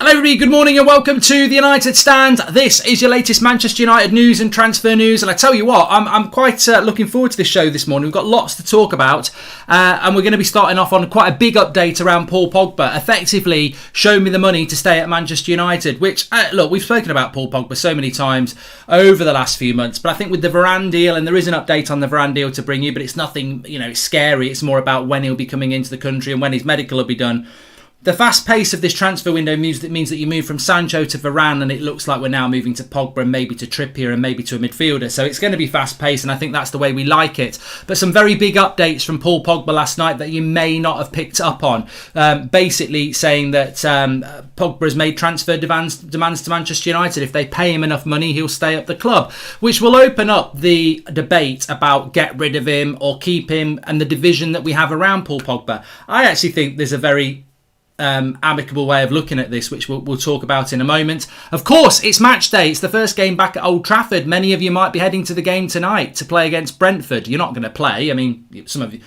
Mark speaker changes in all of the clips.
Speaker 1: Hello everybody, good morning and welcome to the United Stand. This is your latest Manchester United news and transfer news, and I tell you what, I'm quite looking forward to this show this morning. We've got lots to talk about, and we're going to be starting off on quite a big update around Paul Pogba. Effectively, show me the money to stay at Manchester United, which, look, we've spoken about Paul Pogba so many times over the last few months, but I think with the Varane deal, and there is an update on the Varane deal to bring you, but it's nothing, it's scary. It's more about when he'll be coming into the country and when his medical will be done. The fast pace of this transfer window means that you move from Sancho to Varane, and it looks like we're now moving to Pogba and maybe to Trippier and maybe to a midfielder. So it's going to be fast paced, and I think that's the way we like it. But some very big updates from Paul Pogba last night that you may not have picked up on. Basically saying that Pogba has made transfer demands to Manchester United. If they pay him enough money, he'll stay at the club, which will open up the debate about get rid of him or keep him and the division that we have around Paul Pogba. I actually think there's a very amicable way of looking at this, which we'll talk about in a moment. Of course, it's match day. It's the first game back at Old Trafford. Many of you might be heading to the game tonight to play against Brentford. You're not going to play. I mean, some of you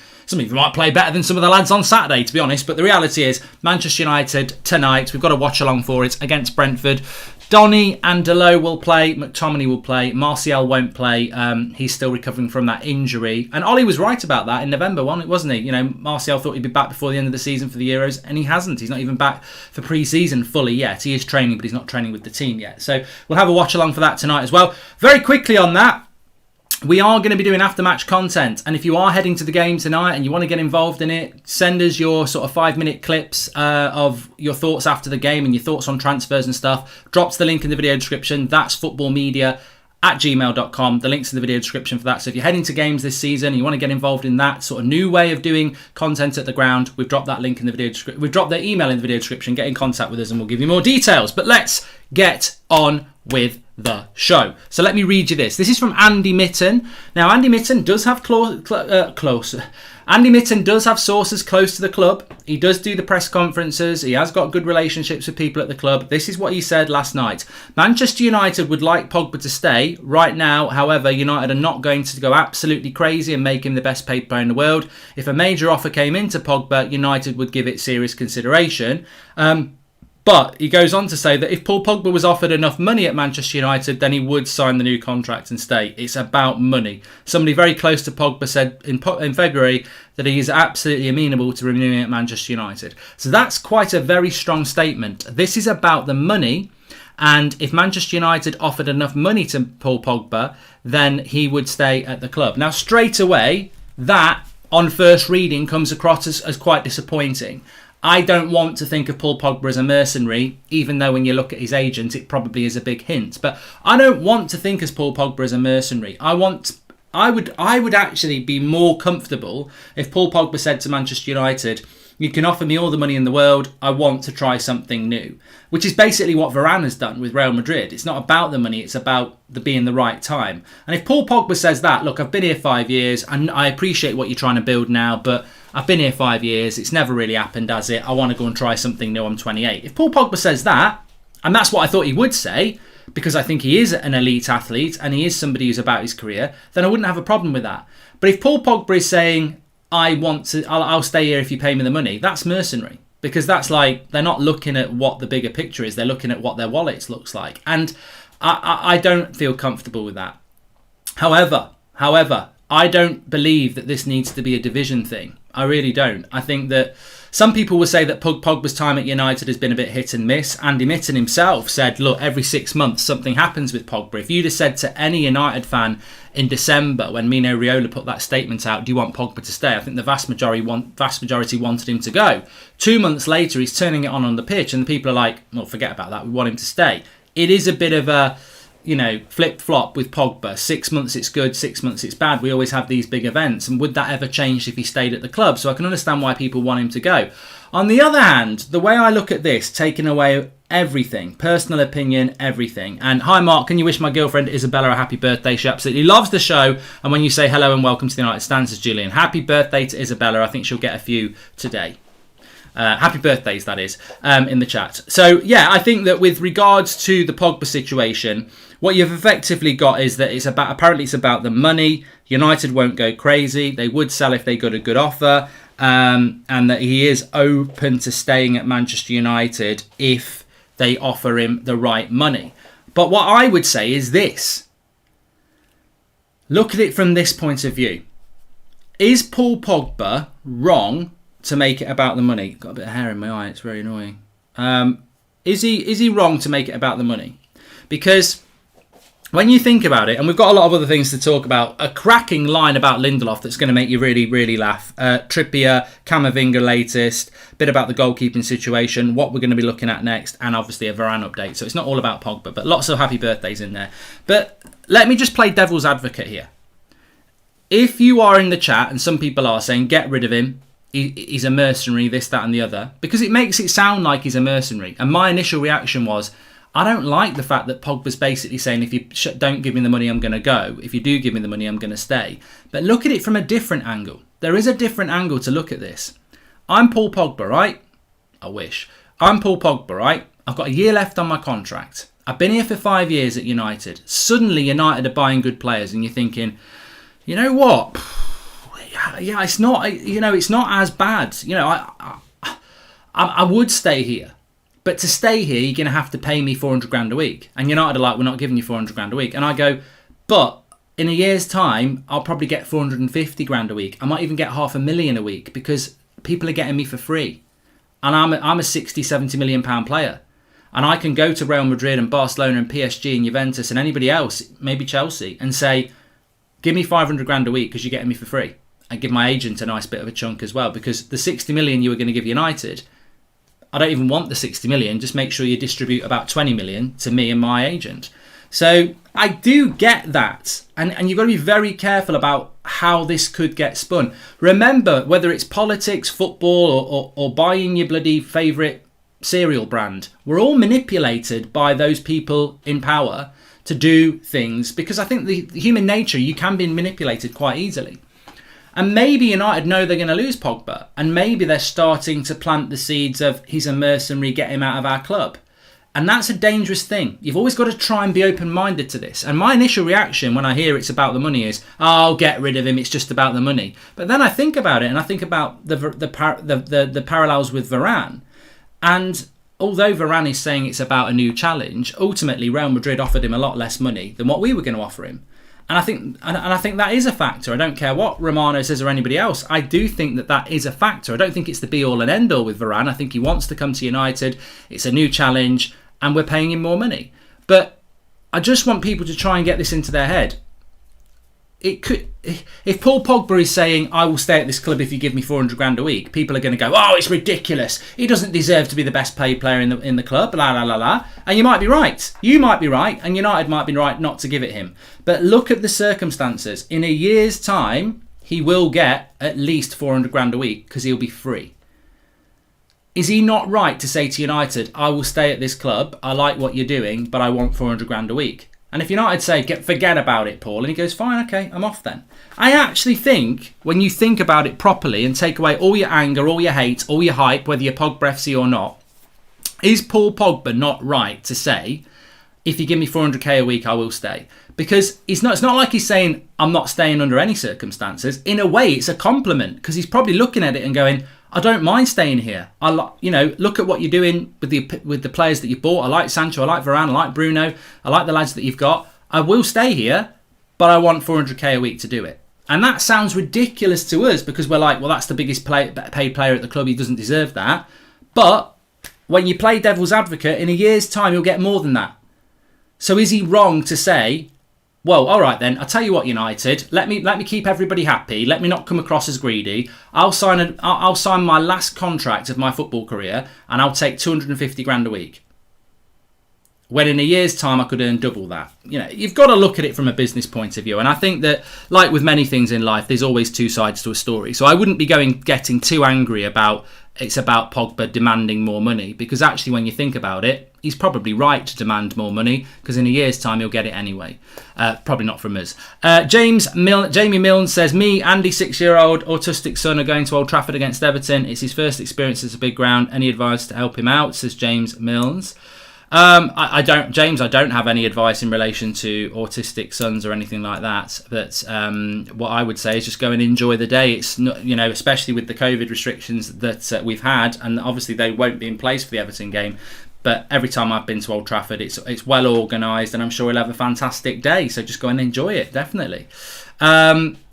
Speaker 1: might play better than some of the lads on Saturday, to be honest. But the reality is, Manchester United tonight, we've got to watch along for it against Brentford. Donny and Dalot will play. McTominay will play. Martial won't play. He's still recovering from that injury. And Ollie was right about that in November, wasn't he? Martial thought he'd be back before the end of the season for the Euros, and he hasn't. He's not even back for pre-season fully yet. He is training, but he's not training with the team yet. So we'll have a watch along for that tonight as well. Very quickly on that, we are going to be doing after-match content, and if you are heading to the game tonight and you want to get involved in it, send us your sort of 5-minute clips of your thoughts after the game and your thoughts on transfers and stuff. Drop to the link in the video description. That's footballmedia@gmail.com. The link's in the video description for that. So if you're heading to games this season and you want to get involved in that sort of new way of doing content at the ground, we've dropped that link in the video description. We've dropped the email in the video description. Get in contact with us and we'll give you more details. But let's get on with the show. So let me read you this. This is from Andy Mitten. Now, Andy Mitten does have Andy Mitten does have sources close to the club. He does do the press conferences. He has got good relationships with people at the club. This is what he said last night. Manchester United would like Pogba to stay. Right now, however, United are not going to go absolutely crazy and make him the best paid player in the world. If a major offer came into Pogba, United would give it serious consideration. But he goes on to say that if Paul Pogba was offered enough money at Manchester United, then he would sign the new contract and stay. It's about money. Somebody very close to Pogba said in February that he is absolutely amenable to renewing at Manchester United. So that's quite a very strong statement. This is about the money, and if Manchester United offered enough money to Paul Pogba, then he would stay at the club. Now, straight away, that on first reading comes across as quite disappointing. I don't want to think of Paul Pogba as a mercenary, even though when you look at his agent, it probably is a big hint. But I don't want to think of Paul Pogba as a mercenary. I would actually be more comfortable if Paul Pogba said to Manchester United, you can offer me all the money in the world, I want to try something new. Which is basically what Varane has done with Real Madrid. It's not about the money, it's about being the right time. And if Paul Pogba says that, look, I've been here 5 years, and I appreciate what you're trying to build now, but I've been here 5 years, it's never really happened, has it? I want to go and try something new, I'm 28. If Paul Pogba says that, and that's what I thought he would say, because I think he is an elite athlete, and he is somebody who's about his career, then I wouldn't have a problem with that. But if Paul Pogba is saying, I'll stay here if you pay me the money, that's mercenary. Because that's like, they're not looking at what the bigger picture is, they're looking at what their wallet looks like. And I don't feel comfortable with that. However, I don't believe that this needs to be a division thing. I really don't. I think that some people will say that Pogba's time at United has been a bit hit and miss. Andy Mitten himself said, look, every 6 months something happens with Pogba. If you'd have said to any United fan in December when Mino Raiola put that statement out, do you want Pogba to stay? I think the vast majority wanted him to go. 2 months later, he's turning it on the pitch and the people are like, well, forget about that. We want him to stay. It is a bit of a flip-flop with Pogba. 6 months it's good, 6 months it's bad. We always have these big events. And would that ever change if he stayed at the club? So I can understand why people want him to go. On the other hand, the way I look at this, taking away everything, personal opinion, everything. And hi, Mark, can you wish my girlfriend Isabella a happy birthday? She absolutely loves the show. And when you say hello and welcome to the United Stand, says Julian, happy birthday to Isabella. I think she'll get a few today. Happy birthdays, that is, in the chat. So, yeah, I think that with regards to the Pogba situation, what you've effectively got is that apparently it's about the money. United won't go crazy. They would sell if they got a good offer. And that he is open to staying at Manchester United if they offer him the right money. But what I would say is this. Look at it from this point of view. Is Paul Pogba wrong to make it about the money? Got a bit of hair in my eye. It's very annoying. Is he wrong to make it about the money? Because when you think about it, and we've got a lot of other things to talk about, a cracking line about Lindelof that's going to make you really, really laugh. Trippier, Camavinga latest, bit about the goalkeeping situation, what we're going to be looking at next, and obviously a Varane update. So it's not all about Pogba, but lots of happy birthdays in there. But let me just play devil's advocate here. If you are in the chat, and some people are saying, get rid of him, he's a mercenary, this, that, and the other, because it makes it sound like he's a mercenary. And my initial reaction was, I don't like the fact that Pogba's basically saying, if you don't give me the money, I'm going to go. If you do give me the money, I'm going to stay. But look at it from a different angle. There is a different angle to look at this. I'm Paul Pogba, right? I wish. I'm Paul Pogba, right? I've got a year left on my contract. I've been here for 5 years at United. Suddenly United are buying good players and you're thinking, you know what? Yeah, it's not, it's not as bad. I would stay here. But to stay here, you're going to have to pay me 400 grand a week. And United are like, we're not giving you 400 grand a week. And I go, but in a year's time, I'll probably get 450 grand a week. I might even get 500,000 a week because people are getting me for free. And I'm a 60, 70 million pound player. And I can go to Real Madrid and Barcelona and PSG and Juventus and anybody else, maybe Chelsea, and say, give me 500 grand a week because you're getting me for free. And give my agent a nice bit of a chunk as well. Because the 60 million you were going to give United, I don't even want the 60 million. Just make sure you distribute about 20 million to me and my agent. So I do get that. And you've got to be very careful about how this could get spun. Remember, whether it's politics, football, or buying your bloody favourite cereal brand, we're all manipulated by those people in power to do things. Because I think the human nature, you can be manipulated quite easily. And maybe United know they're going to lose Pogba. And maybe they're starting to plant the seeds of, he's a mercenary, get him out of our club. And that's a dangerous thing. You've always got to try and be open-minded to this. And my initial reaction when I hear it's about the money is, oh, get rid of him, it's just about the money. But then I think about it and I think about the parallels with Varane. And although Varane is saying it's about a new challenge, ultimately Real Madrid offered him a lot less money than what we were going to offer him. And I think that is a factor. I don't care what Romano says or anybody else. I do think that is a factor. I don't think it's the be-all and end-all with Varane. I think he wants to come to United. It's a new challenge, and we're paying him more money. But I just want people to try and get this into their head. It could, if Paul Pogba is saying, I will stay at this club if you give me 400 grand a week, people are going to go, oh, it's ridiculous. He doesn't deserve to be the best paid player in the club, la, la, la, la. And you might be right. You might be right, and United might be right not to give it him. But look at the circumstances. In a year's time, he will get at least 400 grand a week because he'll be free. Is he not right to say to United, I will stay at this club, I like what you're doing, but I want 400 grand a week? And if United say, forget about it, Paul, and he goes, fine, okay, I'm off then. I actually think, when you think about it properly and take away all your anger, all your hate, all your hype, whether you're POGBA FC or not, is Paul Pogba not right to say, if you give me 400k a week, I will stay? Because it's not like he's saying, I'm not staying under any circumstances. In a way, it's a compliment, because he's probably looking at it and going, I don't mind staying here. Look at what you're doing with the players that you bought. I like Sancho, I like Varane, I like Bruno, I like the lads that you've got. I will stay here, but I want 400k a week to do it. And that sounds ridiculous to us because we're like, well, that's the biggest paid player at the club. He doesn't deserve that. But when you play devil's advocate, in a year's time, you'll get more than that. So is he wrong to say, well, all right then, I'll tell you what, United, let me keep everybody happy. Let me not come across as greedy. I'll sign my last contract of my football career and I'll take 250 grand a week. When in a year's time, I could earn double that. You've got to look at it from a business point of view. And I think that, like with many things in life, there's always two sides to a story. So I wouldn't be getting too angry about it's about Pogba demanding more money, because actually when you think about it, he's probably right to demand more money because in a year's time he'll get it anyway. Probably not from us. Jamie Milne says, me, Andy, 6-year-old autistic son, are going to Old Trafford against Everton. It's his first experience at a big ground. Any advice to help him out? Says James Milnes. I don't have any advice in relation to autistic sons or anything like that. But what I would say is just go and enjoy the day. It's not, especially with the COVID restrictions that we've had, and obviously they won't be in place for the Everton game. But every time I've been to Old Trafford, it's well organised, and I'm sure he'll have a fantastic day. So just go and enjoy it, definitely.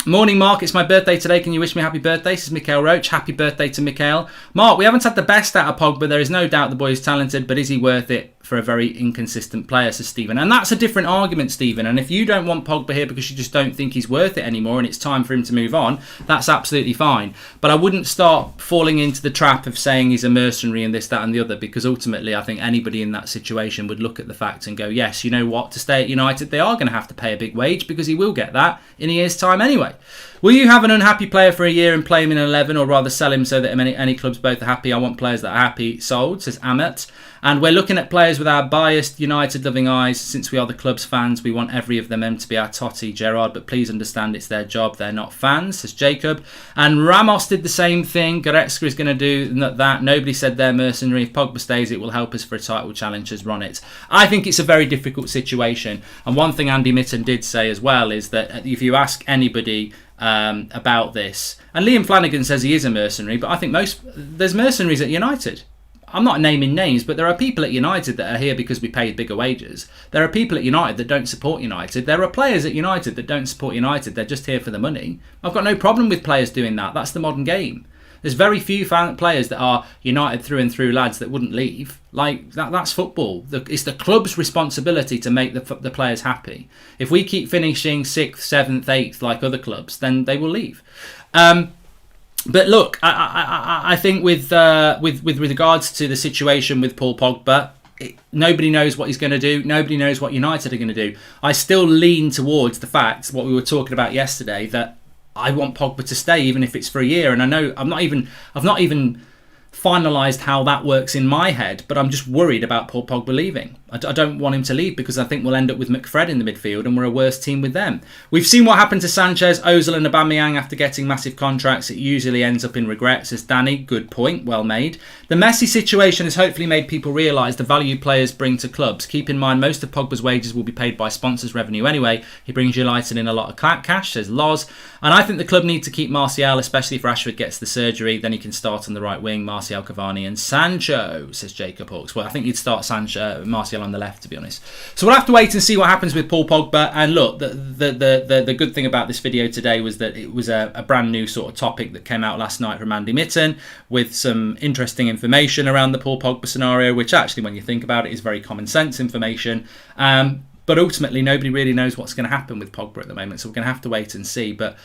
Speaker 1: Morning, Mark. It's my birthday today. Can you wish me happy birthday? This is Mikhail Roach. Happy birthday to Mikhail. Mark, we haven't had the best out of Pogba. There is no doubt the boy is talented, but is he worth it for a very inconsistent player, says Stephen. And that's a different argument, Stephen. And if you don't want Pogba here because you just don't think he's worth it anymore and it's time for him to move on, that's absolutely fine. But I wouldn't start falling into the trap of saying he's a mercenary and this, that and the other, because ultimately I think anybody in that situation would look at the facts and go, yes, you know what, to stay at United they are going to have to pay a big wage because he will get that in a year's time anyway. Will you have an unhappy player for a year and play him in 11, or rather sell him so that any clubs both are happy? I want players that are happy sold, says Amet. And we're looking at players with our biased, United-loving eyes. Since we are the club's fans, we want every of them to be our Totti, Gerrard, but please understand it's their job. They're not fans, says Jacob. And Ramos did the same thing. Goretzka is going to do that. Nobody said they're mercenary. If Pogba stays, it will help us for a title challenge, says Ronit. I think it's a very difficult situation. And one thing Andy Mitten did say as well is that if you ask anybody about this, and Liam Flanagan says he is a mercenary, but I think there's mercenaries at United. I'm not naming names, but there are people at United that are here because we paid bigger wages. There are people at United that don't support United. There are players at United that don't support United. They're just here for the money. I've got no problem with players doing that. That's the modern game. There's very few players that are United through and through lads that wouldn't leave. Like that's football. It's the club's responsibility to make the players happy. If we keep finishing 6th, 7th, 8th like other clubs, then they will leave. But look, I think with regards to the situation with Paul Pogba, nobody knows what he's going to do. Nobody knows what United are going to do. I still lean towards the fact, what we were talking about yesterday, that I want Pogba to stay, even if it's for a year. And I know I've not even finalised how that works in my head, but I'm just worried about Paul Pogba leaving. I don't want him to leave because I think we'll end up with McFred in the midfield and we're a worse team with them. We've seen what happened to Sanchez, Ozil and Aubameyang after getting massive contracts. It usually ends up in regret, says Danny. Good point, well made. The Messi situation has hopefully made people realise the value players bring to clubs. Keep in mind most of Pogba's wages will be paid by sponsors' revenue anyway. He brings United in a lot of cash, says Loz. And I think the club need to keep Martial, especially if Rashford gets the surgery. Then he can start on the right wing. Martial, Cavani and Sancho, says Jacob Hawks. Well, I think you'd start Martial on the left, to be honest. So we'll have to wait and see what happens with Paul Pogba. And look, the good thing about this video today was that it was a brand new sort of topic that came out last night from Andy Mitten with some interesting information around the Paul Pogba scenario, which actually, when you think about it, is very common sense information. But ultimately, nobody really knows what's going to happen with Pogba at the moment. So we're going to have to wait and see. But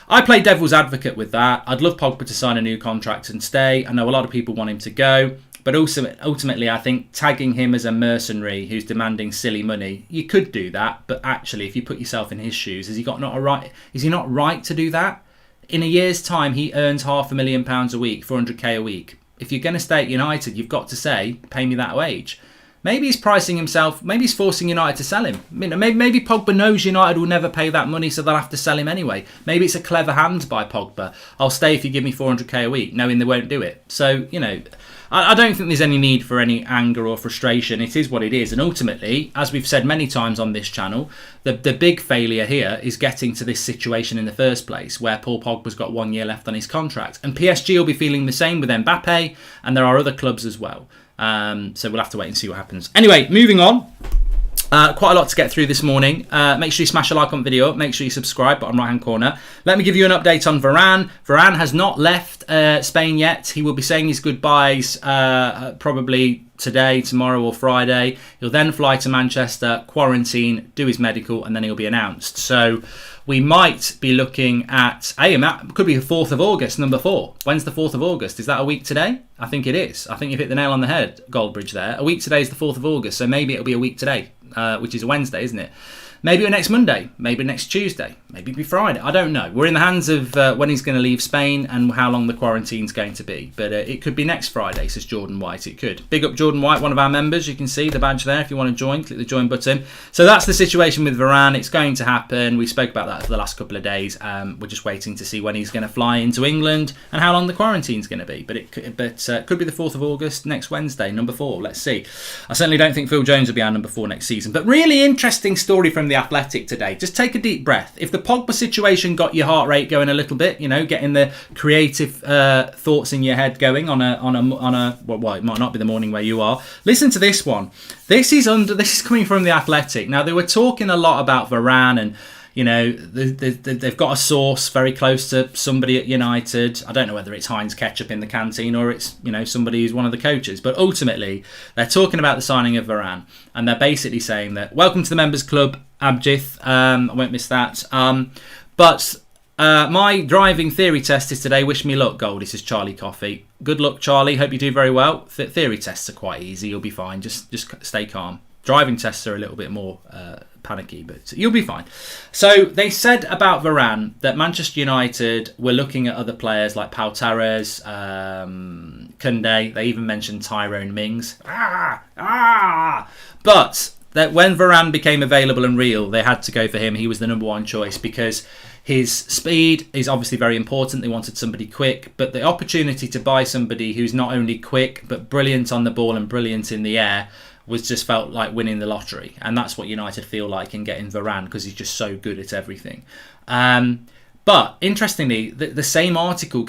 Speaker 1: I play devil's advocate with that. I'd love Pogba to sign a new contract and stay. I know a lot of people want him to go. But ultimately, I think tagging him as a mercenary who's demanding silly money, you could do that. But actually, if you put yourself in his shoes, is he not right to do that? In a year's time, he earns £500,000 a week, 400k a week. If you're going to stay at United, you've got to say, pay me that wage. Maybe he's pricing himself. Maybe he's forcing United to sell him. Maybe Pogba knows United will never pay that money, so they'll have to sell him anyway. Maybe it's a clever hand by Pogba. I'll stay if you give me 400k a week, knowing they won't do it. So, I don't think there's any need for any anger or frustration. It is what it is. And ultimately, as we've said many times on this channel, the big failure here is getting to this situation in the first place where Paul Pogba's got 1 year left on his contract. And PSG will be feeling the same with Mbappe, and there are other clubs as well. So we'll have to wait and see what happens. Anyway, moving on. Quite a lot to get through this morning. Make sure you smash a like on the video. Make sure you subscribe, bottom right hand corner. Let me give you an update on Varane. Varane has not left Spain yet. He will be saying his goodbyes probably today, tomorrow or Friday. He'll then fly to Manchester, quarantine, do his medical, and then he'll be announced. So we might be looking at, could be the 4th of August, number 4. When's the 4th of August? Is that a week today? I think it is. I think you've hit the nail on the head, Goldbridge there. A week today is the 4th of August, so maybe it'll be a week today, which is a Wednesday, isn't it? Maybe next Monday, maybe next Tuesday, maybe it'll be Friday. I don't know. We're in the hands of when he's going to leave Spain and how long the quarantine's going to be. But it could be next Friday, says Jordan White. It could. Big up Jordan White, one of our members. You can see the badge there if you want to join. Click the join button. So that's the situation with Varane. It's going to happen. We spoke about that for the last couple of days. We're just waiting to see when he's going to fly into England and how long the quarantine's going to be. But it could be the 4th of August, next Wednesday, number 4. Let's see. I certainly don't think Phil Jones will be our number 4 next season. But really interesting story from the The Athletic today. Just take a deep breath. If the Pogba situation got your heart rate going a little bit, getting the creative thoughts in your head going on a well, it might not be the morning where you are. Listen to this one. This is coming from The Athletic. Now, they were talking a lot about Varane and they've got a source very close to somebody at United. I don't know whether it's Heinz ketchup in the canteen or it's somebody who's one of the coaches. But ultimately, they're talking about the signing of Varane, and they're basically saying that welcome to the members club, Abjith. I won't miss that. But my driving theory test is today. Wish me luck, Goldie, says Charlie Coffee. Good luck, Charlie. Hope you do very well. Theory tests are quite easy. You'll be fine. Just stay calm. Driving tests are a little bit more panicky, but you'll be fine. So they said about Varane that Manchester United were looking at other players like Pau Torres, Koundé. They even mentioned Tyrone Mings. But that when Varane became available and real, they had to go for him. He was the number one choice because his speed is obviously very important. They wanted somebody quick, but the opportunity to buy somebody who's not only quick but brilliant on the ball and brilliant in the air was just felt like winning the lottery. And that's what United feel like in getting Varane, because he's just so good at everything. But interestingly, the same article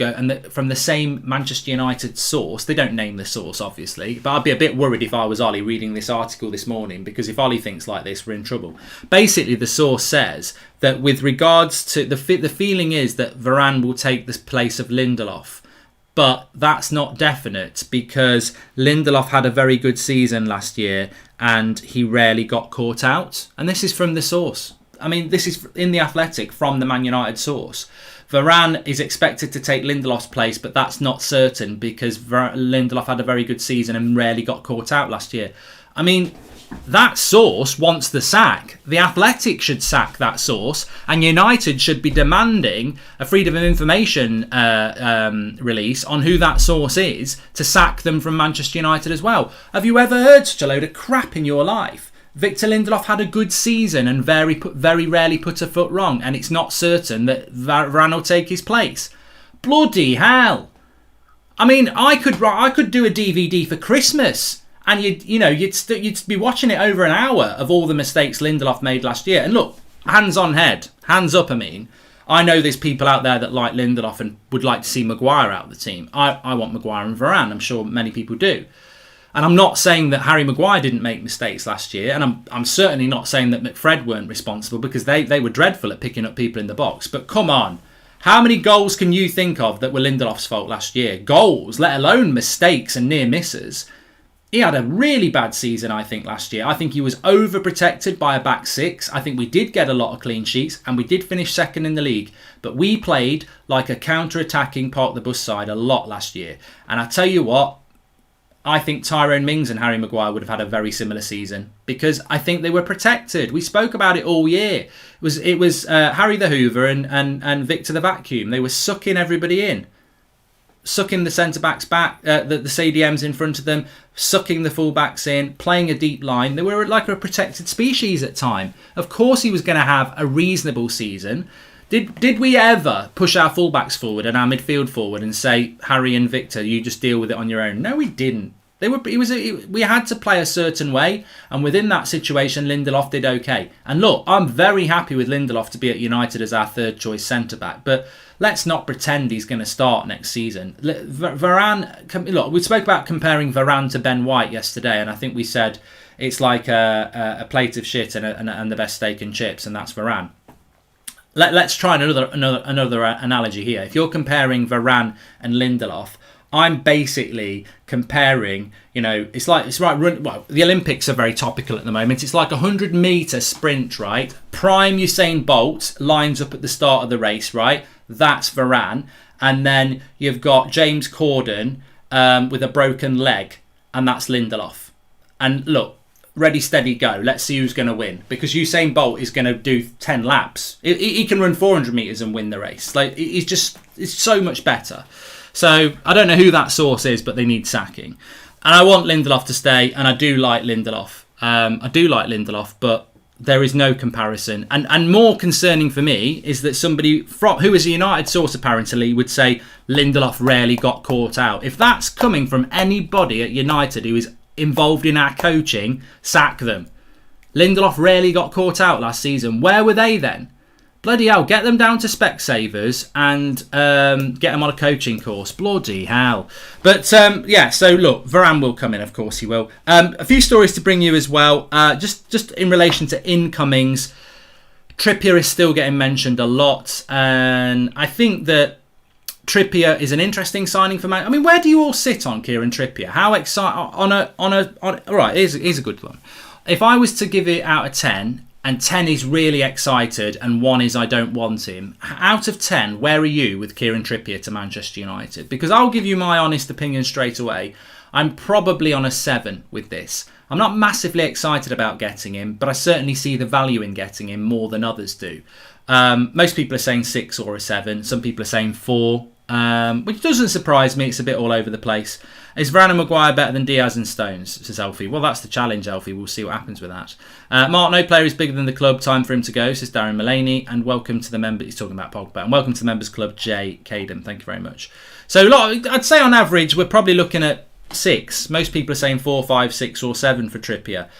Speaker 1: from the same Manchester United source. They don't name the source, obviously, but I'd be a bit worried if I was Ollie reading this article this morning, because if Ollie thinks like this, we're in trouble. Basically, the source says that with regards to the feeling is that Varane will take the place of Lindelof. But that's not definite, because Lindelof had a very good season last year and he rarely got caught out. And this is from the source. I mean, this is in The Athletic from the Man United source. Varane is expected to take Lindelof's place, but that's not certain because Lindelof had a very good season and rarely got caught out last year. I mean, that source wants the sack. The Athletic should sack that source, and United should be demanding a freedom of information release on who that source is to sack them from Manchester United as well. Have you ever heard such a load of crap in your life? Victor Lindelof had a good season and very rarely put a foot wrong, and it's not certain that Varane will take his place. Bloody hell! I mean, I could do a DVD for Christmas. And you'd be watching it over an hour of all the mistakes Lindelof made last year. And look, hands on head, hands up. I know there's people out there that like Lindelof and would like to see Maguire out of the team. I want Maguire and Varane. I'm sure many people do. And I'm not saying that Harry Maguire didn't make mistakes last year, and I'm certainly not saying that McFred weren't responsible, because they were dreadful at picking up people in the box. But come on. How many goals can you think of that were Lindelof's fault last year? Goals, let alone mistakes and near misses. He had a really bad season, I think, last year. I think he was overprotected by a back six. I think we did get a lot of clean sheets and we did finish second in the league. But we played like a counter-attacking park the bus side a lot last year. And I tell you what, I think Tyrone Mings and Harry Maguire would have had a very similar season because I think they were protected. We spoke about it all year. It was Harry the Hoover and Victor the Vacuum. They were sucking everybody in. Sucking the centre-backs back, the CDMs in front of them, sucking the full-backs in, playing a deep line. They were like a protected species at time. Of course he was going to have a reasonable season. Did we ever push our full-backs forward and our midfield forward and say, Harry and Victor, you just deal with it on your own? No, we didn't. We had to play a certain way, and within that situation, Lindelof did okay. And look, I'm very happy with Lindelof to be at United as our third-choice centre-back, but let's not pretend he's going to start next season. Varane, look, we spoke about comparing Varane to Ben White yesterday, and I think we said it's like a plate of shit and the best steak and chips, and that's Varane. Let's try another analogy here. If you're comparing Varane and Lindelof, I'm basically comparing, the Olympics are very topical at the moment. It's like a 100-metre sprint, right? Prime Usain Bolt lines up at the start of the race, right? That's Varane. And then you've got James Corden with a broken leg, and that's Lindelof. And look, ready, steady, go. Let's see who's going to win. Because Usain Bolt is going to do 10 laps. He can run 400 metres and win the race. It's so much better. So I don't know who that source is, but they need sacking. And I want Lindelof to stay, and I do like Lindelof. But there is no comparison. And more concerning for me is that somebody who is a United source apparently would say Lindelof rarely got caught out. If that's coming from anybody at United who is involved in our coaching, sack them. Lindelof rarely got caught out last season. Where were they then? Bloody hell, get them down to Specsavers and get them on a coaching course. Bloody hell. But yeah, so look, Varane will come in, of course he will. A few stories to bring you as well. Just in relation to incomings, Trippier is still getting mentioned a lot. And I think that Trippier is an interesting signing for Man. I mean, where do you all sit on Kieran Trippier? How excited on a all right, here's a good one. If I was to give it out of 10, and 10 is really excited and 1 is I don't want him, out of 10, where are you with Kieran Trippier to Manchester United? Because I'll give you my honest opinion straight away. I'm probably on a 7 with this. I'm not massively excited about getting him, but I certainly see the value in getting him more than others do. Most people are saying 6 or a 7. Some people are saying 4, which doesn't surprise me. It's a bit all over the place. Is Varane and Maguire better than Diaz and Stones, says Elfie? Well, that's the challenge, Elfie. We'll see what happens with that. Mark, no player is bigger than the club. Time for him to go, says Darren Mullaney. And welcome to the member. He's talking about Pogba. And welcome to the members club, Jay Caden. Thank you very much. So, I'd say on average, we're probably looking at 6. Most people are saying 4, 5, 6 or 7 for Trippier.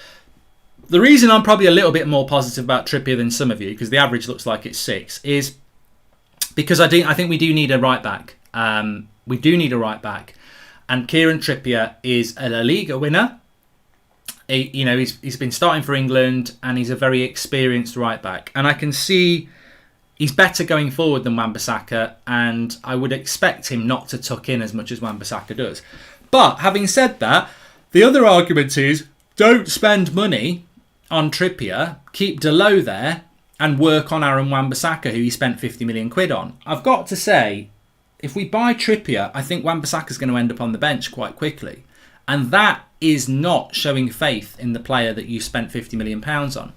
Speaker 1: The reason I'm probably a little bit more positive about Trippier than some of you, because the average looks like it's 6, is because I think we do need a right back. We do need a right back. And Kieran Trippier is a La Liga winner. He's been starting for England and he's a very experienced right back. And I can see he's better going forward than Wan-Bissaka, and I would expect him not to tuck in as much as Wan-Bissaka does. But having said that, the other argument is don't spend money on Trippier, keep Dalot there and work on Aaron Wan-Bissaka, who he spent 50 million quid on. I've got to say, if we buy Trippier, I think Wan-Bissaka is going to end up on the bench quite quickly. And that is not showing faith in the player that you spent £50 million on.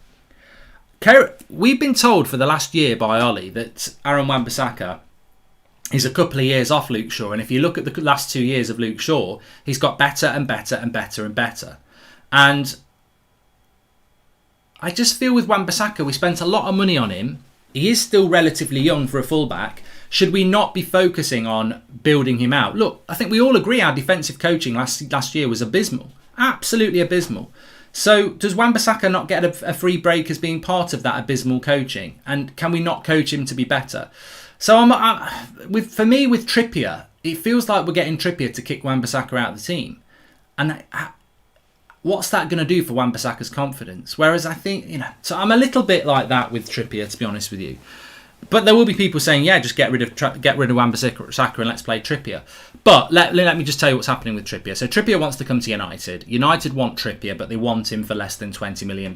Speaker 1: We've been told for the last year by Ollie that Aaron Wan-Bissaka is a couple of years off Luke Shaw. And if you look at the last 2 years of Luke Shaw, he's got better and better and better and better. And I just feel with Wan-Bissaka, we spent a lot of money on him. He is still relatively young for a fullback. Should we not be focusing on building him out? Look, I think we all agree our defensive coaching last year was abysmal. Absolutely abysmal. So does Wan-Bissaka not get a free break as being part of that abysmal coaching? And can we not coach him to be better? So for me, with Trippier, it feels like we're getting Trippier to kick Wan-Bissaka out of the team. And what's that going to do for Wan-Bissaka's confidence? Whereas I think, so I'm a little bit like that with Trippier, to be honest with you. But there will be people saying, yeah, just get rid of Wan-Bissaka and let's play Trippier. But let me just tell you what's happening with Trippier. So Trippier wants to come to United. United want Trippier, but they want him for less than £20 million.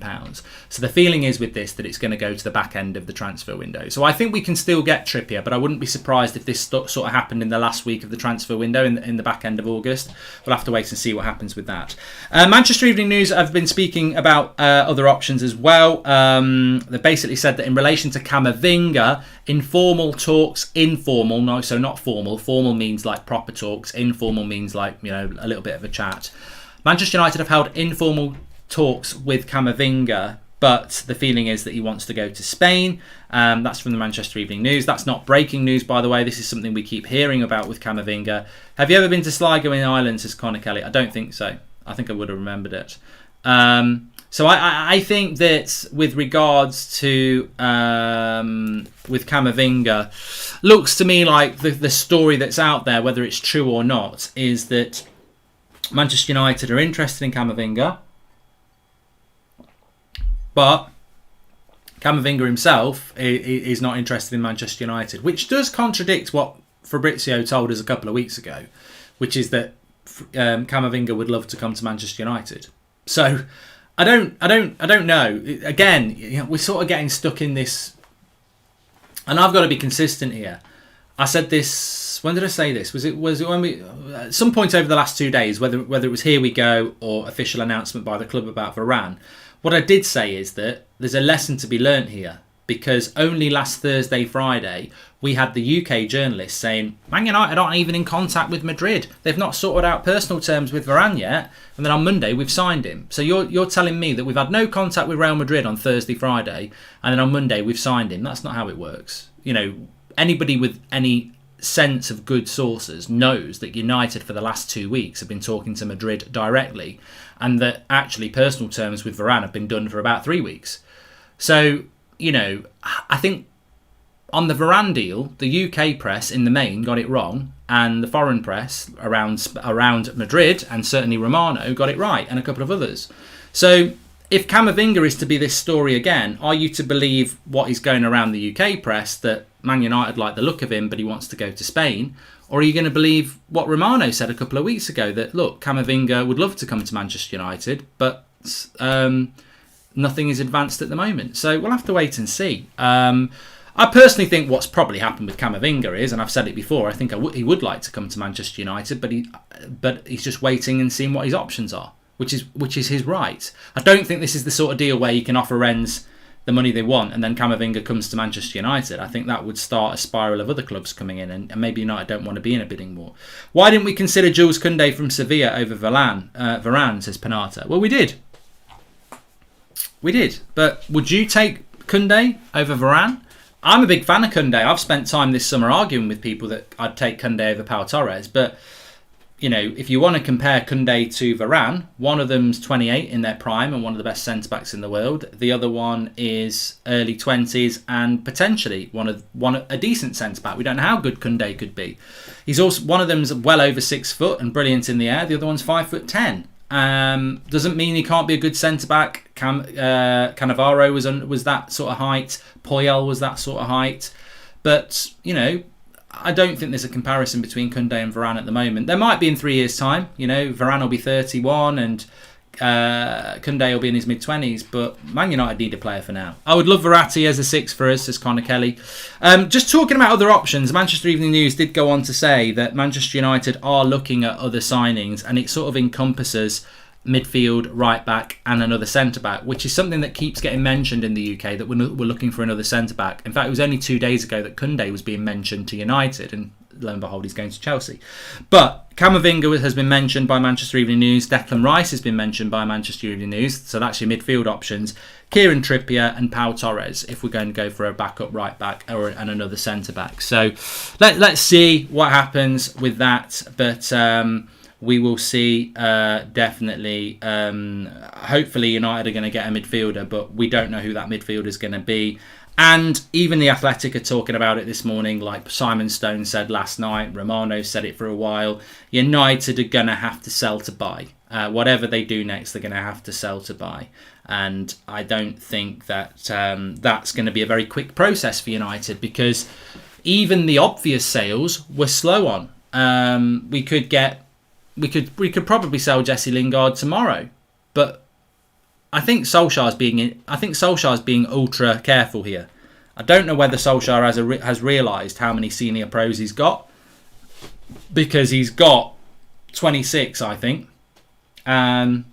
Speaker 1: So the feeling is with this that it's going to go to the back end of the transfer window. So I think we can still get Trippier, but I wouldn't be surprised if this sort of happened in the last week of the transfer window in the back end of August. We'll have to wait and see what happens with that. Manchester Evening News have been speaking about other options as well. They basically said that in relation to Camavinga, informal talks, so not formal. Formal means like proper talks. Informal means like, a little bit of a chat. Manchester United have held informal talks with Camavinga, but the feeling is that he wants to go to Spain. That's from the Manchester Evening News. That's not breaking news, by the way. This is something we keep hearing about with Camavinga. Have you ever been to Sligo in Ireland, says Connor Kelly? I don't think so. I think I would have remembered it. So I think that with regards to with Camavinga, looks to me like the story that's out there, whether it's true or not, is that Manchester United are interested in Camavinga, but Camavinga himself is not interested in Manchester United, which does contradict what Fabrizio told us a couple of weeks ago, which is that Camavinga would love to come to Manchester United. So I don't know. Again, we're sort of getting stuck in this, and I've got to be consistent here. I said this. When did I say this? Was it when we at some point over the last 2 days? Whether it was here we go or official announcement by the club about Varane. What I did say is that there's a lesson to be learnt here, because only last Thursday, Friday, we had the UK journalists saying Man United aren't even in contact with Madrid. They've not sorted out personal terms with Varane yet. And then on Monday, we've signed him. So you're telling me that we've had no contact with Real Madrid on Thursday, Friday, and then on Monday, we've signed him. That's not how it works. Anybody with any sense of good sources knows that United for the last 2 weeks have been talking to Madrid directly, and that actually personal terms with Varane have been done for about 3 weeks. So, I think on the Varane deal, the UK press in the main got it wrong, and the foreign press around Madrid and certainly Romano got it right, and a couple of others. So if Camavinga is to be this story again, are you to believe what is going around the UK press, that Man United like the look of him but he wants to go to Spain? Or are you going to believe what Romano said a couple of weeks ago, that look, Camavinga would love to come to Manchester United, but nothing is advanced at the moment? So we'll have to wait and see. I personally think what's probably happened with Camavinga is, and I've said it before, I think he would like to come to Manchester United, but he's just waiting and seeing what his options are, which is his right. I don't think this is the sort of deal where you can offer Rennes the money they want and then Camavinga comes to Manchester United. I think that would start a spiral of other clubs coming in, and maybe United don't want to be in a bidding war. Why didn't we consider Jules Koundé from Sevilla over Varane, says Panata. Well, we did. But would you take Koundé over Varane? I'm a big fan of Koundé. I've spent time this summer arguing with people that I'd take Koundé over Pau Torres. But, if you want to compare Koundé to Varane, one of them's 28 in their prime and one of the best centre-backs in the world. The other one is early 20s and potentially a decent centre-back. We don't know how good Koundé could be. He's also, one of them's well over 6 foot and brilliant in the air. The other one's 5'10". Doesn't mean he can't be a good centre-back. Cannavaro was that sort of height. Puyol was that sort of height. But, I don't think there's a comparison between Koundé and Varane at the moment. There might be in 3 years' time. Varane will be 31 and Koundé will be in his mid-20s. But Man United need a player for now. I would love Verratti as a 6 for us, says Connor Kelly. Just talking about other options, Manchester Evening News did go on to say that Manchester United are looking at other signings, and it sort of encompasses midfield, right back and another centre back, which is something that keeps getting mentioned in the UK, that we're looking for another centre back. In fact, it was only 2 days ago that Koundé was being mentioned to United, and lo and behold, he's going to Chelsea. But Camavinga has been mentioned by Manchester Evening News. Declan Rice has been mentioned by Manchester Evening News. So that's your midfield options. Kieran Trippier and Pau Torres, if we're going to go for a backup right back and another centre back. So let's see what happens with that. But we will see, definitely. Hopefully United are going to get a midfielder, but we don't know who that midfielder is going to be. And even the Athletic are talking about it this morning, like Simon Stone said last night. Romano said it for a while. United are going to have to sell to buy. Whatever they do next, they're going to have to sell to buy. And I don't think that that's going to be a very quick process for United, because even the obvious sales were slow on. We could probably sell Jesse Lingard tomorrow, but I think Solskjaer's being ultra careful here. I don't know whether Solskjaer has realised how many senior pros he's got, because he's got 26, I think, and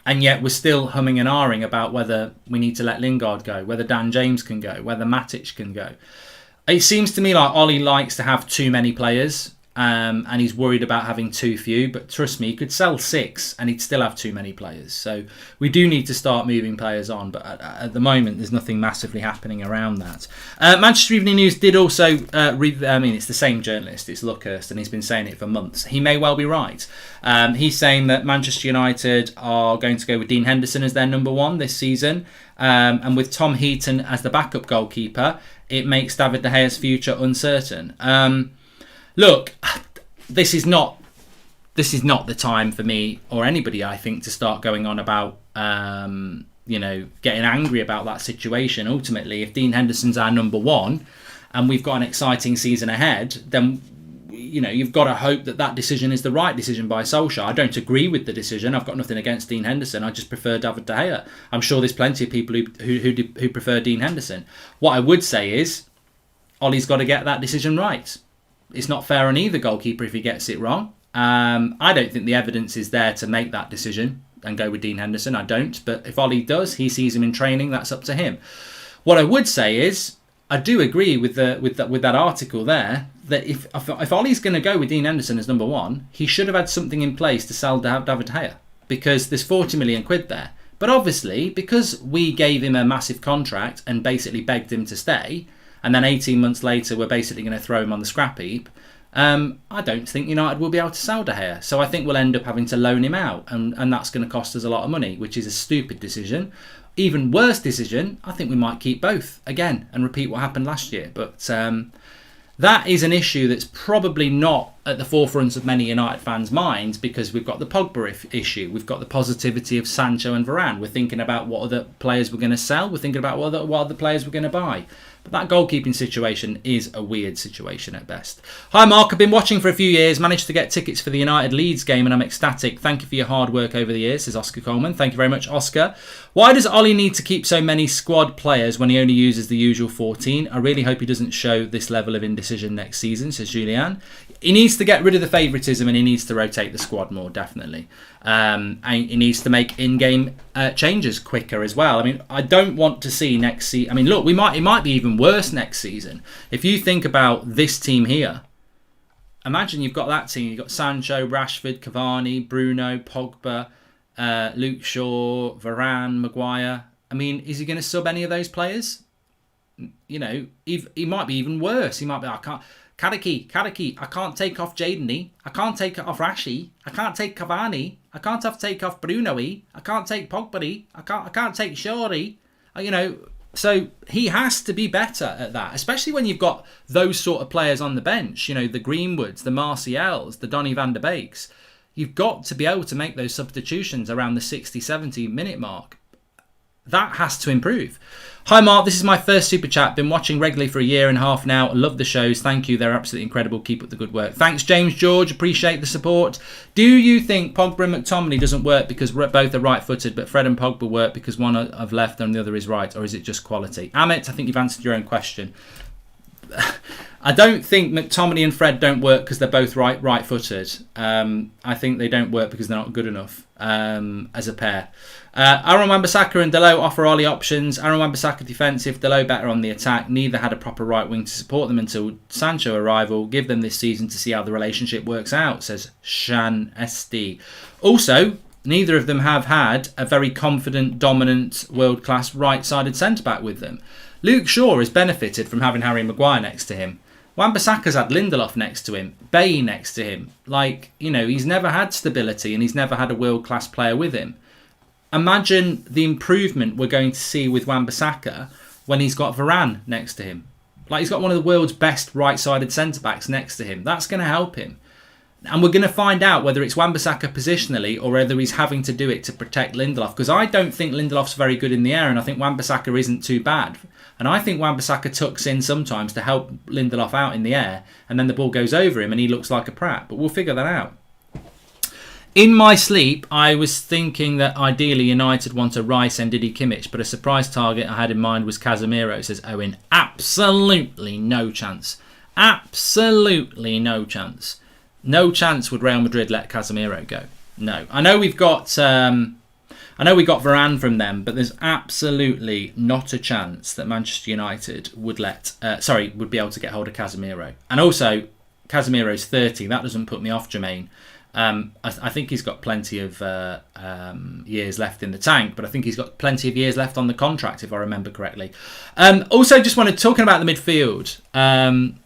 Speaker 1: yet we're still humming and ahhing about whether we need to let Lingard go, whether Dan James can go, whether Matic can go. It seems to me like Ollie likes to have too many players. And he's worried about having too few, but trust me, he could sell 6 and he'd still have too many players. So we do need to start moving players on, but at the moment there's nothing massively happening around that. Manchester Evening News did also it's the same journalist, it's Luckhurst, and he's been saying it for months. He may well be right. He's saying that Manchester United are going to go with Dean Henderson as their number 1 this season, and with Tom Heaton as the backup goalkeeper, it makes David De Gea's future uncertain. Look, this is not the time for me or anybody, I think, to start going on about getting angry about that situation. Ultimately, if Dean Henderson's our number 1 and we've got an exciting season ahead, then you've got to hope that decision is the right decision by Solskjaer. I don't agree with the decision. I've got nothing against Dean Henderson. I just prefer David De Gea. I'm sure there's plenty of people who prefer Dean Henderson. What I would say is Ollie's got to get that decision right. It's not fair on either goalkeeper if he gets it wrong. I don't think the evidence is there to make that decision and go with Dean Henderson. I don't. But if Ollie does, he sees him in training, that's up to him. What I would say is, I do agree with that article there, that if Ollie's going to go with Dean Henderson as number 1, he should have had something in place to sell David De Gea, because there's 40 million quid there. But obviously, because we gave him a massive contract and basically begged him to stay, and then 18 months later we're basically going to throw him on the scrap heap, I don't think United will be able to sell De Gea. So I think we'll end up having to loan him out, and that's going to cost us a lot of money, which is a stupid decision. Even worse decision, I think we might keep both again and repeat what happened last year. But that is an issue that's probably not at the forefront of many United fans' minds, because we've got the Pogba issue. We've got the positivity of Sancho and Varane. We're thinking about what other players we're going to sell. We're thinking about what other players we're going to buy. But that goalkeeping situation is a weird situation at best. Hi Mark, I've been watching for a few years, managed to get tickets for the United Leeds game and I'm ecstatic. Thank you for your hard work over the years, says Oscar Coleman. Thank you very much, Oscar. Why does Ollie need to keep so many squad players when he only uses the usual 14? I really hope he doesn't show this level of indecision next season, says Julian. He needs to get rid of the favouritism and he needs to rotate the squad more, definitely. And he needs to make in-game changes quicker as well. I mean, I don't want to see next season. I mean, look, it might be even worse next season. If you think about this team here, imagine you've got that team. You've got Sancho, Rashford, Cavani, Bruno, Pogba, Luke Shaw, Varane, Maguire. I mean, is he going to sub any of those players? You know, he might be even worse. He might be, I can't... Kadaki, I can't take off Jadeny. I can't take off Rashi. I can't take Cavani. I can't take off Bruno-y. I can't take Pogba-y. I can't take Shaw-y. You know, so he has to be better at that, especially when you've got those sort of players on the bench. You know, the Greenwoods, the Martials, the Donny van der Beeks. You've got to be able to make those substitutions around the 60, 70 minute mark. That has to improve. Hi Mark, this is my first super chat. Been watching regularly for a year and a half now. Love the shows. Thank you. They're absolutely incredible. Keep up the good work. Thanks, James George. Appreciate the support. Do you think Pogba and McTominay doesn't work because both are right-footed, but Fred and Pogba work because one have left and the other is right, or is it just quality? Amit, I think you've answered your own question. I don't think McTominay and Fred don't work because they're both right-footed. I think they don't work because they're not good enough as a pair. Aaron Wan-Bissaka and Dalot offer Ollie options. Aaron Wan-Bissaka defensive, Dalot better on the attack. Neither had a proper right wing to support them until Sancho arrival. Give them this season to see how the relationship works out, says Shan SD. Also, neither of them have had a very confident, dominant, world-class right-sided centre-back with them. Luke Shaw has benefited from having Harry Maguire next to him. Wan-Bissaka's had Lindelof next to him, Bay next to him. Like, you know, he's never had stability and he's never had a world-class player with him. Imagine the improvement we're going to see with Wan-Bissaka when he's got Varane next to him. Like, he's got one of the world's best right-sided centre-backs next to him. That's going to help him. And we're going to find out whether it's Wan-Bissaka positionally or whether he's having to do it to protect Lindelof. Because I don't think Lindelof's very good in the air and I think Wan-Bissaka isn't too bad. And I think Wan-Bissaka tucks in sometimes to help Lindelof out in the air and then the ball goes over him and he looks like a prat. But we'll figure that out. In my sleep, I was thinking that ideally United want a Rice and Didi Kimmich, but a surprise target I had in mind was Casemiro, says Owen. Absolutely no chance. Absolutely no chance. No chance would Real Madrid let Casemiro go. No. I know we got Varane from them, but there's absolutely not a chance that Manchester United would would be able to get hold of Casemiro. And also, Casemiro's 30. That doesn't put me off Jermaine. I think he's got plenty of years left in the tank, but I think he's got plenty of years left on the contract, if I remember correctly. Also, just wanted talking about the midfield.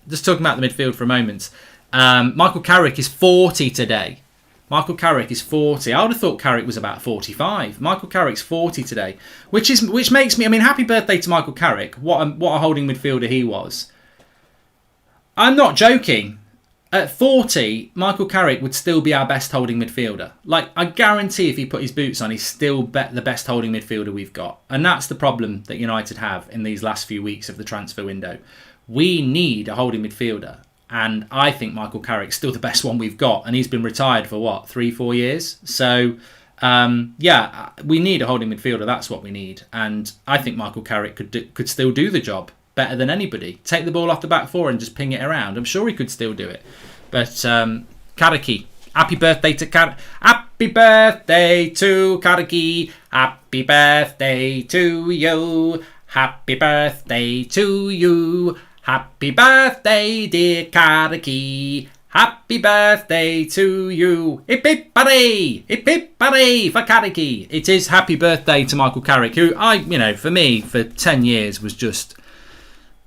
Speaker 1: Just talking about the midfield for a moment. Michael Carrick is 40 today. Michael Carrick is 40. I would have thought Carrick was about 45. Michael Carrick's 40 today, which makes me. I mean, happy birthday to Michael Carrick. What a holding midfielder he was. I'm not joking. At 40, Michael Carrick would still be our best holding midfielder. Like, I guarantee if he put his boots on, he's still the best holding midfielder we've got. And that's the problem that United have in these last few weeks of the transfer window. We need a holding midfielder. And I think Michael Carrick's still the best one we've got. And he's been retired for, 3-4 years? So, we need a holding midfielder. That's what we need. And I think Michael Carrick could still do the job better than anybody. Take the ball off the back four and just ping it around. I'm sure he could still do it. But Karaki, happy birthday to Happy birthday to Karaki. Happy birthday to you. Happy birthday to you. Happy birthday, dear Karaki. Happy birthday to you. Hip hip hooray! Hip hip hooray for Karaki. It is happy birthday to Michael Carrick, who for me, for 10 years was just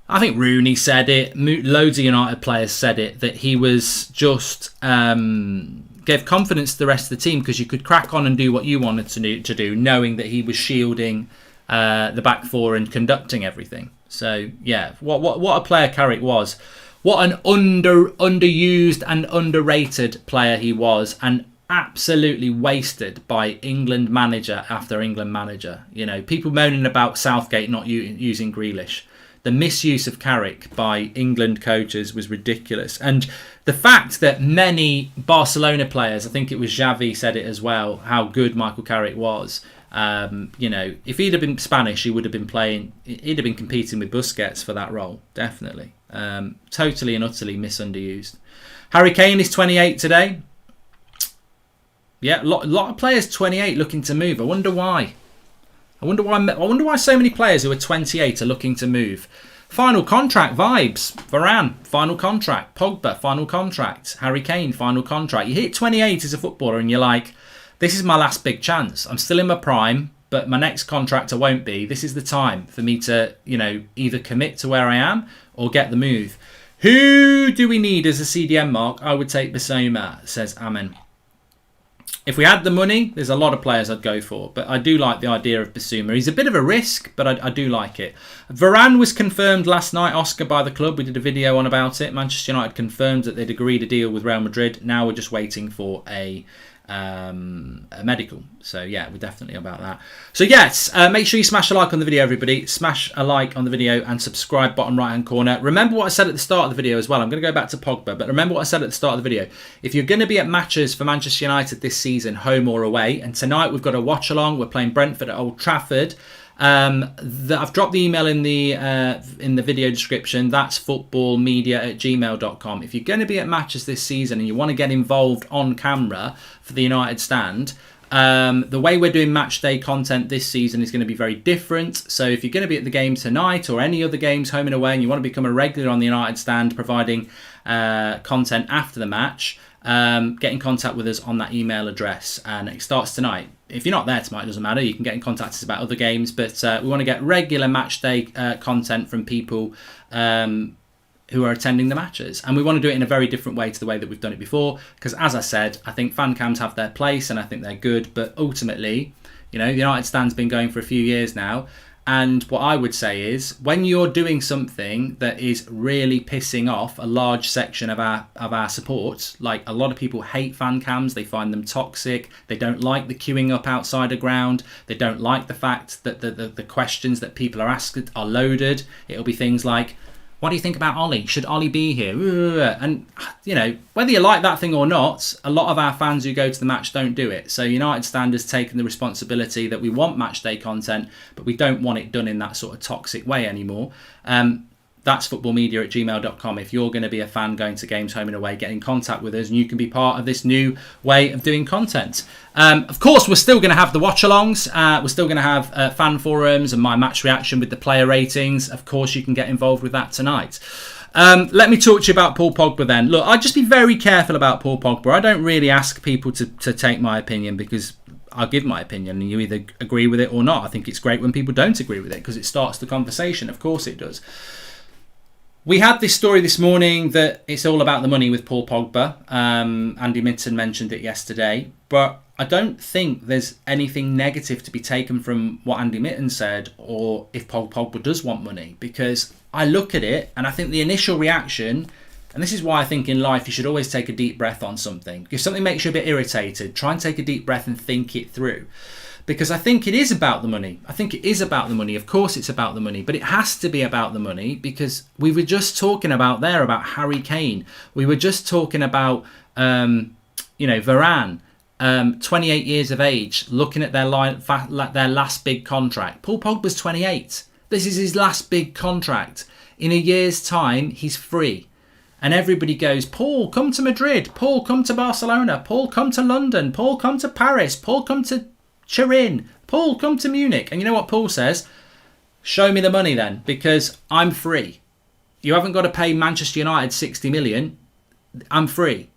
Speaker 1: I think Rooney said it. Loads of United players said it, that he was just gave confidence to the rest of the team because you could crack on and do what you wanted to do, knowing that he was shielding the back four and conducting everything. So yeah, what a player Carrick was. What an underused and underrated player he was, and absolutely wasted by England manager after England manager. You know, people moaning about Southgate not using Grealish. The misuse of Carrick by England coaches was ridiculous. And the fact that many Barcelona players, I think it was Xavi said it as well, how good Michael Carrick was. You know, if he'd have been Spanish, he would have been he'd have been competing with Busquets for that role, definitely. Totally and utterly misunderused. Harry Kane is 28 today. Yeah, a lot of players 28 looking to move. I wonder why. I wonder why so many players who are 28 are looking to move. Final contract vibes. Varane, final contract. Pogba, final contract. Harry Kane, final contract. You hit 28 as a footballer and you're like, this is my last big chance. I'm still in my prime, but my next contract I won't be. This is the time for me to, you know, either commit to where I am or get the move. Who do we need as a CDM mark? I would take Bissouma, says Amen. If we had the money, there's a lot of players I'd go for. But I do like the idea of Bissouma. He's a bit of a risk, but I do like it. Varane was confirmed last night, Oscar, by the club. We did a video on about it. Manchester United confirmed that they'd agreed a deal with Real Madrid. Now we're just waiting for a medical. So yeah, we're definitely about that. So yes, make sure you smash a like on the video, everybody. Smash a like on the video and subscribe, bottom right hand corner. Remember what I said at the start of the video as well. I'm going to go back to Pogba, but remember what I said at the start of the video. If you're going to be at matches for Manchester United this season, home or away, and tonight we've got a watch along, we're playing Brentford at Old Trafford. I've dropped the email in the video description. That's footballmedia@gmail.com. If you're going to be at matches this season and you want to get involved on camera for the United stand, the way we're doing match day content this season is going to be very different. So if you're going to be at the game tonight or any other games home and away and you want to become a regular on the United stand providing content after the match, get in contact with us on that email address, and it starts tonight. If you're not there tonight, it doesn't matter. You can get in contact with us about other games, but we want to get regular match day content from people who are attending the matches, and we want to do it in a very different way to the way that we've done it before, because as I said, I think fan cams have their place and I think they're good, but ultimately, you know, the United stand's been going for a few years now. And what I would say is, when you're doing something that is really pissing off a large section of our support, like a lot of people hate fan cams, they find them toxic, they don't like the queuing up outside a ground, they don't like the fact that the questions that people are asked are loaded. It'll be things like, what do you think about Ollie? Should Ollie be here? And, you know, whether you like that thing or not, a lot of our fans who go to the match don't do it. So United Stand has taken the responsibility that we want match day content, but we don't want it done in that sort of toxic way anymore. That's footballmedia@gmail.com. If you're going to be a fan going to games home and away, get in contact with us and you can be part of this new way of doing content. Of course, we're still going to have the watch-alongs. We're still going to have fan forums and my match reaction with the player ratings. Of course, you can get involved with that tonight. Let me talk to you about Paul Pogba then. Look, I'd just be very careful about Paul Pogba. I don't really ask people to take my opinion, because I'll give my opinion and you either agree with it or not. I think it's great when people don't agree with it because it starts the conversation. Of course it does. We had this story this morning that it's all about the money with Paul Pogba. Andy Mitten mentioned it yesterday, but I don't think there's anything negative to be taken from what Andy Mitten said, or if Paul Pogba does want money, because I look at it and I think the initial reaction, and this is why I think in life you should always take a deep breath on something. If something makes you a bit irritated, try and take a deep breath and think it through. Because I think it is about the money. I think it is about the money. Of course it's about the money, but it has to be about the money, because we were just talking about Harry Kane. We were just talking about, Varane, 28 years of age, looking at their last big contract. Paul Pogba's 28. This is his last big contract. In a year's time, he's free. And everybody goes, Paul, come to Madrid. Paul, come to Barcelona. Paul, come to London. Paul, come to Paris. Paul, come to Turin. Paul, come to Munich. And you know what Paul says? Show me the money then, because I'm free. You haven't got to pay Manchester United 60 million. I'm free.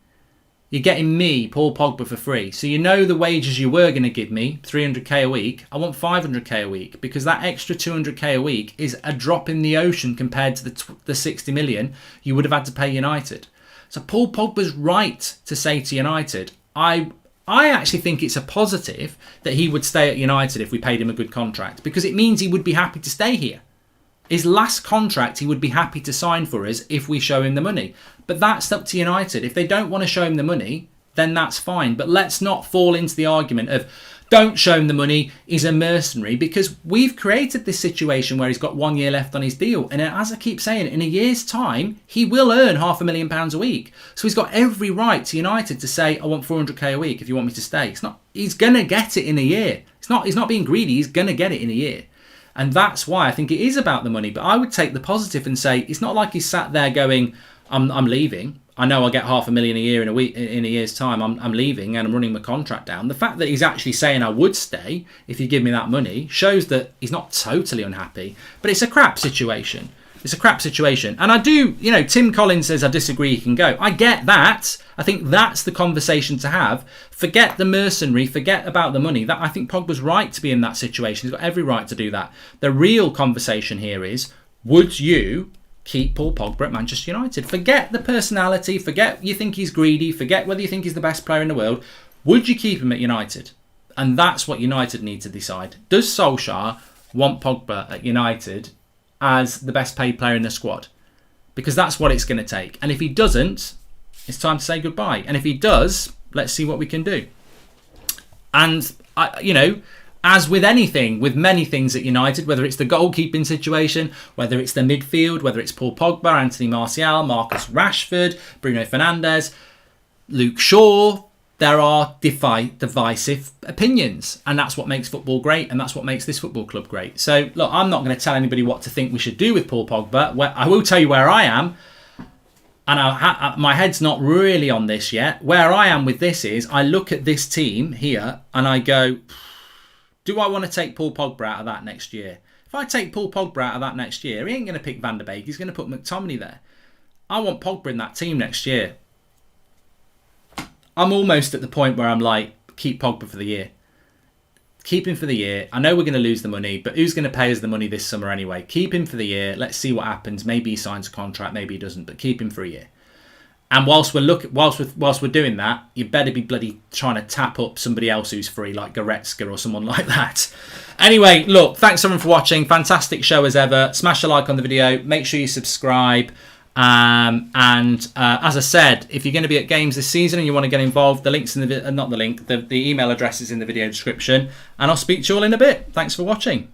Speaker 1: You're getting me, Paul Pogba, for free. So you know the wages you were going to give me, 300k a week. I want 500k a week, because that extra 200k a week is a drop in the ocean compared to the 60 million you would have had to pay United. So Paul Pogba's right to say to United, I actually think it's a positive that he would stay at United if we paid him a good contract, because it means he would be happy to stay here. His last contract he would be happy to sign for us if we show him the money. But that's up to United. If they don't want to show him the money, then that's fine. But let's not fall into the argument of don't show him the money, he's a mercenary, because we've created this situation where he's got 1 year left on his deal. And as I keep saying, in a year's time, he will earn £500,000 a week. So he's got every right to United to say, I want 400k a week if you want me to stay. He's going to get it in a year. He's not being greedy, he's going to get it in a year. And that's why I think it is about the money. But I would take the positive and say, it's not like he's sat there going, I'm leaving. I know I'll get £500,000 a year in a year's time. I'm leaving and I'm running my contract down. The fact that he's actually saying I would stay if you give me that money shows that he's not totally unhappy. But it's a crap situation. It's a crap situation. And I do, Tim Collins says, I disagree, he can go. I get that. I think that's the conversation to have. Forget the mercenary, forget about the money. That I think Pogba's right to be in that situation. He's got every right to do that. The real conversation here is, would you keep Paul Pogba at Manchester United? Forget the personality, forget you think he's greedy, forget whether you think he's the best player in the world. Would you keep him at United? And that's what United need to decide. Does Solskjaer want Pogba at United as the best paid player in the squad? Because that's what it's going to take. And if he doesn't, it's time to say goodbye. And if he does, let's see what we can do. And, as with anything, with many things at United, whether it's the goalkeeping situation, whether it's the midfield, whether it's Paul Pogba, Anthony Martial, Marcus Rashford, Bruno Fernandes, Luke Shaw, there are divisive opinions. And that's what makes football great, and that's what makes this football club great. So, look, I'm not going to tell anybody what to think we should do with Paul Pogba. I will tell you where I am. And my head's not really on this yet. Where I am with this is, I look at this team here and I go, do I want to take Paul Pogba out of that next year? If I take Paul Pogba out of that next year, he ain't going to pick Van der Beek. He's going to put McTominay there. I want Pogba in that team next year. I'm almost at the point where I'm like, keep Pogba for the year. Keep him for the year. I know we're going to lose the money, but who's going to pay us the money this summer anyway? Keep him for the year. Let's see what happens. Maybe he signs a contract, maybe he doesn't, but keep him for a year. And whilst we're doing that, you better be bloody trying to tap up somebody else who's free, like Goretzka or someone like that. Anyway, look, thanks everyone for watching. Fantastic show as ever. Smash a like on the video. Make sure you subscribe. As I said, if you're going to be at games this season and you want to get involved, the link's in the email address is in the video description. And I'll speak to you all in a bit. Thanks for watching.